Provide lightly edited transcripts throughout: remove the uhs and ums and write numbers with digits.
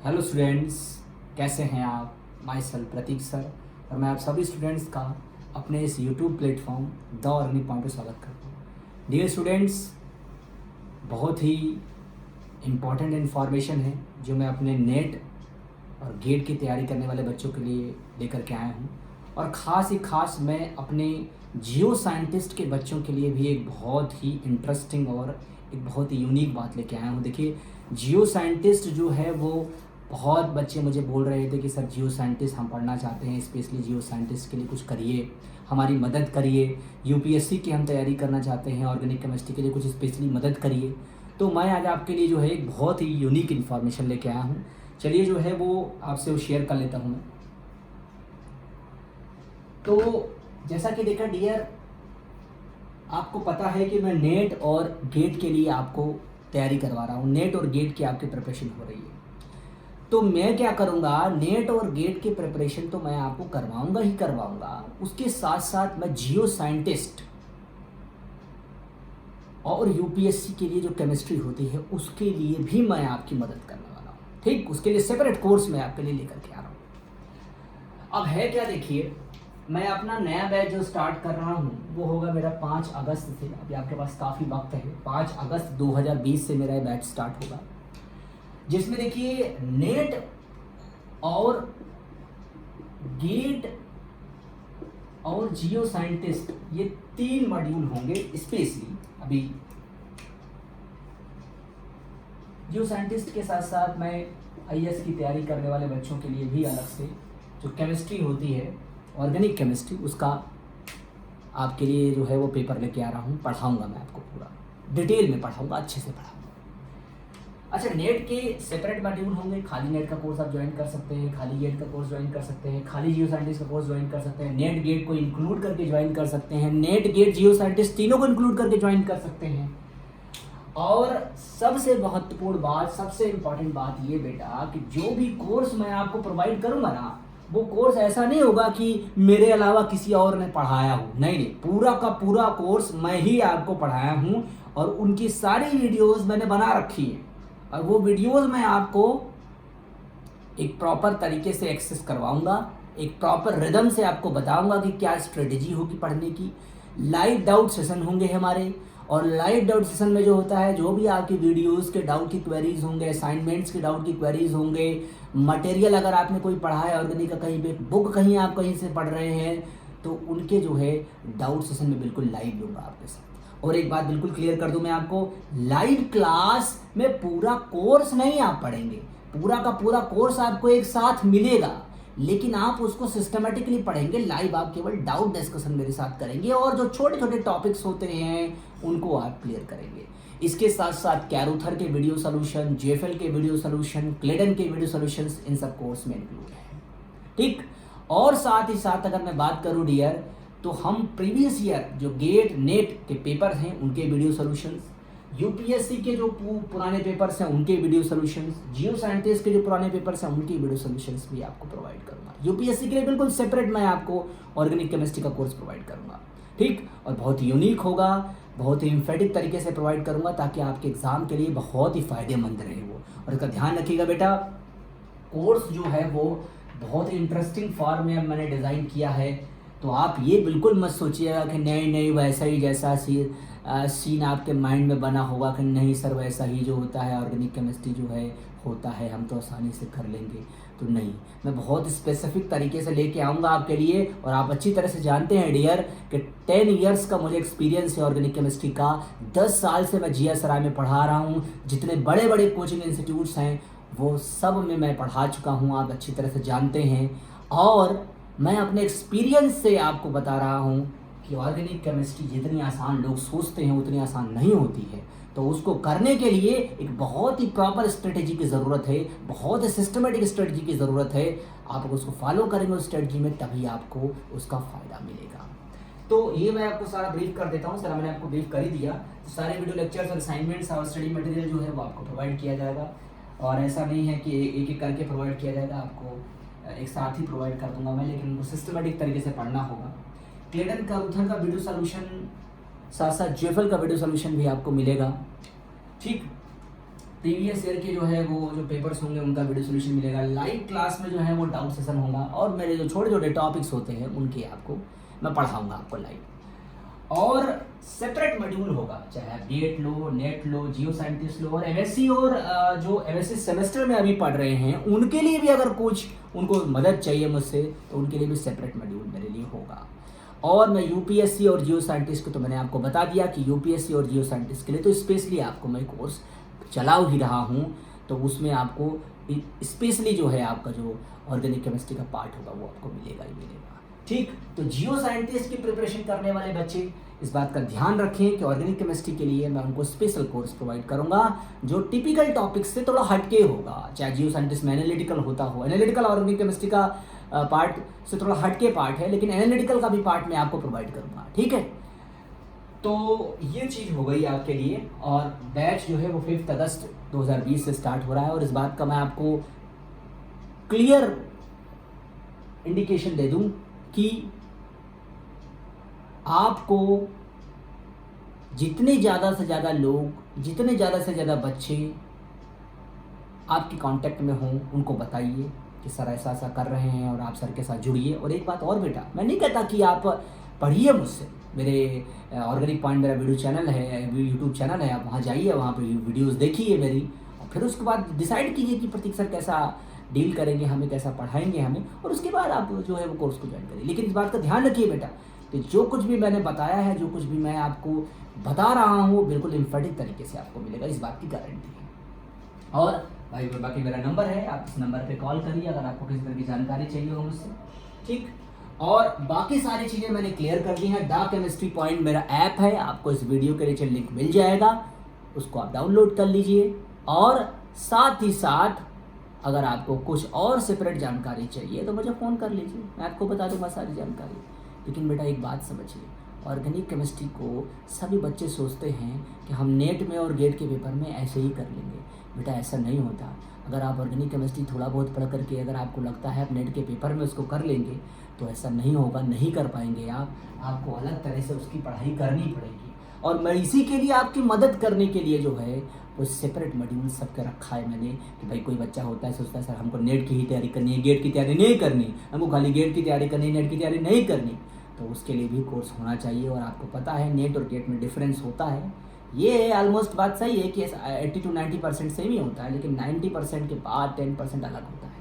Hello students, कैसे हैं आप। माई सेल्फ प्रतीक सर, और मैं आप सभी स्टूडेंट्स का अपने इस YouTube platform the earning point पर स्वागत करता हूँ। डियर स्टूडेंट्स, बहुत ही इम्पॉर्टेंट इन्फॉर्मेशन है जो मैं अपने नेट और गेट की तैयारी करने वाले बच्चों के लिए लेकर के आया हूँ। और ख़ास ही ख़ास मैं अपने जियो साइंटिस्ट के बच्चों के लिए भी एक बहुत ही इंटरेस्टिंग और एक बहुत ही यूनिक बात लेके आया हूँ। देखिए, जियो साइंटिस्ट जो है वो बहुत बच्चे मुझे बोल रहे थे कि सर जियो साइंटिस्ट हम पढ़ना चाहते हैं, स्पेशली जियो साइंटिस्ट के लिए कुछ करिए, हमारी मदद करिए। यूपीएससी की हम तैयारी करना चाहते हैं, ऑर्गेनिक केमिस्ट्री के लिए कुछ स्पेशली मदद करिए। तो मैं आज आपके लिए जो है एक बहुत ही यूनिक इन्फॉर्मेशन लेके आया हूँ। चलिए जो है वो आपसे वो शेयर कर लेता हूँ मैं। तो जैसा कि देखा डियर, आपको पता है कि मैं नेट और गेट के लिए आपको तैयारी करवा रहा हूँ। नेट और गेट की आपकी प्रिपरेशन हो रही है, तो मैं क्या करूँगा, नेट और गेट की प्रिपरेशन तो मैं आपको करवाऊँगा ही करवाऊँगा, उसके साथ साथ मैं जियो साइंटिस्ट और यूपीएससी के लिए जो केमिस्ट्री होती है उसके लिए भी मैं आपकी मदद करने वाला हूँ। ठीक, उसके लिए सेपरेट कोर्स मैं आपके लिए लेकर के आ रहा हूँ। अब है क्या, देखिए, मैं अपना नया बैच जो स्टार्ट कर रहा हूँ वो होगा मेरा 5 अगस्त से। अभी आपके पास काफ़ी वक्त है, 5 अगस्त 2020 से मेरा बैच स्टार्ट होगा, जिसमें देखिए नेट और गेट और जियो साइंटिस्ट ये 3 मॉड्यूल होंगे। स्पेशली अभी जियो साइंटिस्ट के साथ साथ मैं आईएएस की तैयारी करने वाले बच्चों के लिए भी अलग से जो केमिस्ट्री होती है, ऑर्गेनिक केमिस्ट्री, उसका आपके लिए जो है वो पेपर लेके आ रहा हूँ। पढ़ाऊँगा मैं आपको, पूरा डिटेल में पढ़ाऊँगा, अच्छे से पढ़ाऊँगा। अच्छा, नेट के सेपरेट मॉड्यूल होंगे। खाली नेट का कोर्स आप ज्वाइन कर सकते हैं, खाली गेट का कोर्स ज्वाइन कर सकते हैं, खाली जियो साइंटिस्ट का कोर्स ज्वाइन कर सकते हैं, नेट गेट को इंक्लूड करके ज्वाइन कर सकते हैं, नेट गेट जियो साइंटिस्ट तीनों को इंक्लूड करके ज्वाइन कर सकते हैं। और सबसे महत्वपूर्ण बात, सबसे इम्पॉर्टेंट बात ये बेटा, कि जो भी कोर्स मैं आपको प्रोवाइड करूँगा ना, वो कोर्स ऐसा नहीं होगा कि मेरे अलावा किसी और ने पढ़ाया हो। नहीं नहीं, पूरा का पूरा कोर्स मैं ही आपको पढ़ाया हूँ, और उनकी सारी वीडियोस मैंने बना रखी है, और वो वीडियोस मैं आपको एक प्रॉपर तरीके से एक्सेस करवाऊंगा, एक प्रॉपर रिदम से आपको बताऊंगा कि क्या स्ट्रेटेजी होगी पढ़ने की। लाइव डाउट सेशन होंगे हमारे, और लाइव डाउट सेशन में जो होता है, जो भी आपकी वीडियोस के डाउट की क्वेरीज होंगे, असाइनमेंट्स के डाउट की क्वेरीज होंगे, मटेरियल अगर आपने कोई पढ़ा है ऑर्गेनिक का, कहीं पे बुक कहीं आप कहीं से पढ़ रहे हैं, तो उनके जो है डाउट सेशन में बिल्कुल लाइव लूँगा आपके साथ। और एक बात बिल्कुल क्लियर कर दूं मैं आपको, लाइव क्लास में पूरा कोर्स नहीं आप पढ़ेंगे, पूरा का पूरा कोर्स आपको एक साथ मिलेगा, लेकिन आप उसको सिस्टमेटिकली पढ़ेंगे। लाइव आप केवल डाउट डिस्कशन मेरे साथ करेंगे, और जो छोटे छोटे टॉपिक्स होते हैं उनको आप क्लियर करेंगे। इसके साथ साथ कैरूथर के वीडियो सोल्यूशन, जेफएल के वीडियो सोल्यूशन, क्लेडन के वीडियो सोल्यूशन, इन सब कोर्स में इंक्लूड है। ठीक, और साथ ही साथ अगर मैं बात करूं डियर, तो हम प्रीवियस ईयर जो गेट नेट के पेपर हैं उनके वीडियो सोल्यूशंस, यूपीएससी के जो पुराने पेपर्स हैं उनके वीडियो सोल्यूशंस, जियो साइंटिस्ट के जो पुराने पेपर्स हैं उनके वीडियो सोल्यूशंस भी आपको प्रोवाइड करूंगा। यूपीएससी के लिए बिल्कुल सेपरेट मैं आपको ऑर्गेनिक केमिस्ट्री का कोर्स प्रोवाइड करूंगा। ठीक, और बहुत यूनिक होगा, बहुत ही इम्फेटिक तरीके से प्रोवाइड करूंगा, ताकि आपके एग्जाम के लिए बहुत ही फायदेमंद रहे वो। और इसका ध्यान रखिएगा बेटा, कोर्स जो है वो बहुत ही इंटरेस्टिंग फॉर्म में मैंने डिज़ाइन किया है। तो आप ये बिल्कुल मत सोचिएगा कि नहीं नहीं वैसा ही जैसा सीन आपके माइंड में बना होगा कि नहीं सर वैसा ही जो होता है ऑर्गेनिक केमिस्ट्री जो है होता है, हम तो आसानी से कर लेंगे। तो नहीं, मैं बहुत स्पेसिफिक तरीके से लेके आऊँगा आपके लिए। और आप अच्छी तरह से जानते हैं डियर कि 10 इयर्स का मुझे एक्सपीरियंस है ऑर्गेनिक केमिस्ट्री का। 10 साल से मैं जीएसआरआई में पढ़ा रहा हूँ। जितने बड़े बड़े कोचिंग इंस्टीट्यूट्स हैं वो सब में मैं पढ़ा चुका हूँ, आप अच्छी तरह से जानते हैं। और मैं अपने एक्सपीरियंस से आपको बता रहा हूँ कि ऑर्गेनिक केमिस्ट्री जितनी आसान लोग सोचते हैं उतनी आसान नहीं होती है। तो उसको करने के लिए एक बहुत ही प्रॉपर स्ट्रेटेजी की ज़रूरत है, बहुत ही सिस्टमेटिक स्ट्रेटजी की ज़रूरत है। आप अगर उसको फॉलो करेंगे उस स्ट्रेटजी में, तभी आपको उसका फ़ायदा मिलेगा। तो ये मैं आपको सारा ब्रीफ कर देता हूँ। सारा मैंने आपको ब्रीफ कर ही दिया। तो सारे वीडियो लेक्चर्स और असाइनमेंट्स और स्टडी मटेरियल जो है वो आपको प्रोवाइड किया जाएगा, और ऐसा नहीं है कि एक एक करके प्रोवाइड किया जाएगा, आपको एक साथ ही प्रोवाइड कर दूंगा मैं, लेकिन उनको सिस्टमेटिक तरीके से पढ़ना होगा। क्लेडन कैरूथर का वीडियो सोल्यूशन, साथ साथ जेफएल का वीडियो सोल्यूशन भी आपको मिलेगा। ठीक, प्रीवियस ईयर के जो है वो जो पेपर्स होंगे उनका वीडियो सोल्यूशन मिलेगा। लाइव क्लास में जो है वो डाउट सेशन होगा और मेरे जो छोटे छोटे टॉपिक्स होते हैं उनके आपको मैं पढ़ाऊँगा आपको लाइव। और सेपरेट मॉड्यूल होगा, चाहे आप गेट लो, नेट लो, जियो साइंटिस्ट लो, और एमएससी और जो एमएससी सेमेस्टर में अभी पढ़ रहे हैं उनके लिए भी अगर कुछ उनको मदद चाहिए मुझसे तो उनके लिए भी सेपरेट मॉड्यूल मेरे लिए होगा। और मैं यूपीएससी और जियो साइंटिस्ट को तो मैंने आपको बता दिया कि यूपीएससी और जियो साइंटिस्ट के लिए तो स्पेशली आपको मैं कोर्स चला ही रहा हूँ, तो उसमें आपको स्पेशली जो है आपका जो ऑर्गेनिक केमिस्ट्री का पार्ट होगा वो आपको मिलेगा ही मिलेगा। ठीक, तो जियो साइंटिस्ट की प्रिपरेशन करने वाले बच्चे इस बात का ध्यान रखें कि ऑर्गेनिक केमिस्ट्री के लिए मैं उनको स्पेशल कोर्स प्रोवाइड करूंगा जो टिपिकल टॉपिक्स से थोड़ा हटके होगा। चाहे जियो साइंटिस्ट में एनालिटिकल होता हो, एनालिटिकल ऑर्गेनिक केमिस्ट्री का पार्ट से थोड़ा हटके पार्ट है, लेकिन एनालिटिकल का भी पार्ट मैं आपको प्रोवाइड करूंगा। ठीक है, तो ये चीज़ हो गई आपके लिए। और बैच जो है वो 5 अगस्त 2020 से स्टार्ट हो रहा है। और इस बात का मैं आपको क्लियर इंडिकेशन दे दूं कि आपको जितने ज़्यादा से ज़्यादा लोग, जितने ज़्यादा से ज़्यादा बच्चे आपके कांटेक्ट में हों उनको बताइए कि सर ऐसा ऐसा कर रहे हैं और आप सर के साथ जुड़िए। और एक बात और बेटा, मैं नहीं कहता कि आप पढ़िए मुझसे, मेरे ऑर्गेनिक पॉइंट मेरा वीडियो चैनल है, यूट्यूब चैनल है, आप वहाँ जाइए, वहाँ पे वीडियोस देखिए मेरी, और फिर उसके बाद डिसाइड कीजिए कि प्रतीक सर कैसा डील करेंगे हमें, कैसा पढ़ाएंगे हमें, और उसके बाद आप जो है वो कोर्स को ज्वाइन करिए। लेकिन इस बात का ध्यान रखिए बेटा कि जो कुछ भी मैंने बताया है, जो कुछ भी मैं आपको बता रहा हूँ बिल्कुल इम्फेटिक तरीके से आपको मिलेगा, इस बात की गारंटी है। और भाई बाकी मेरा नंबर है, आप इस नंबर पे कॉल करिए अगर आपको किसी तरह की जानकारी चाहिए हो मुझसे। ठीक, और बाकी सारी चीज़ें मैंने क्लियर कर दी हैं। द केमिस्ट्री पॉइंट मेरा ऐप है, आपको इस वीडियो के नीचे लिंक मिल जाएगा, उसको आप डाउनलोड कर लीजिए। और साथ ही साथ अगर आपको कुछ और सेपरेट जानकारी चाहिए तो मुझे फ़ोन कर लीजिए, मैं आपको बता दूंगा सारी जानकारी। लेकिन बेटा एक बात समझिए, ऑर्गेनिक केमिस्ट्री को सभी बच्चे सोचते हैं कि हम नेट में और गेट के पेपर में ऐसे ही कर लेंगे। बेटा ऐसा नहीं होता। अगर आप ऑर्गेनिक केमिस्ट्री थोड़ा बहुत पढ़ करके अगर आपको लगता है आप नेट के पेपर में उसको कर लेंगे तो ऐसा नहीं होगा, नहीं कर पाएंगे आप। आपको अलग तरह से उसकी पढ़ाई करनी पड़ेगी। और मैं इसी के लिए आपकी मदद करने के लिए जो है वो सेपरेट मॉड्यूल सबके रखा है मैंने कि भाई कोई बच्चा होता है सोचता है सर हमको नेट की ही तैयारी करनी है, गेट की तैयारी नहीं करनी, हमको खाली गेट की तैयारी करनी, नेट की तैयारी नहीं करनी, तो उसके लिए भी कोर्स होना चाहिए। और आपको पता है नेट और गेट में डिफरेंस होता है, ये ऑलमोस्ट बात सही है कि 80 to 90% सेम ही होता है, लेकिन 90% के बाद 10% अलग होता है।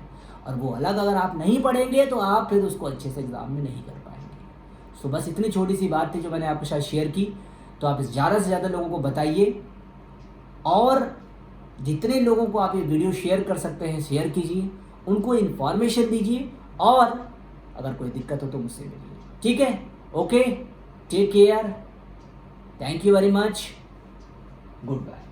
और वो अलग अगर आप नहीं पढ़ेंगे तो आप फिर उसको अच्छे से एग्जाम में नहीं कर पाएंगे। सो बस इतनी छोटी सी बात थी जो मैंने आपके साथ शेयर की। तो आप इस ज़्यादा से ज़्यादा लोगों को बताइए और जितने लोगों को आप ये वीडियो शेयर कर सकते हैं शेयर कीजिए, उनको इन्फॉर्मेशन दीजिए। और अगर कोई दिक्कत हो तो मुझसे मिलिए। ठीक है, okay, take care, thank you very much, good bye.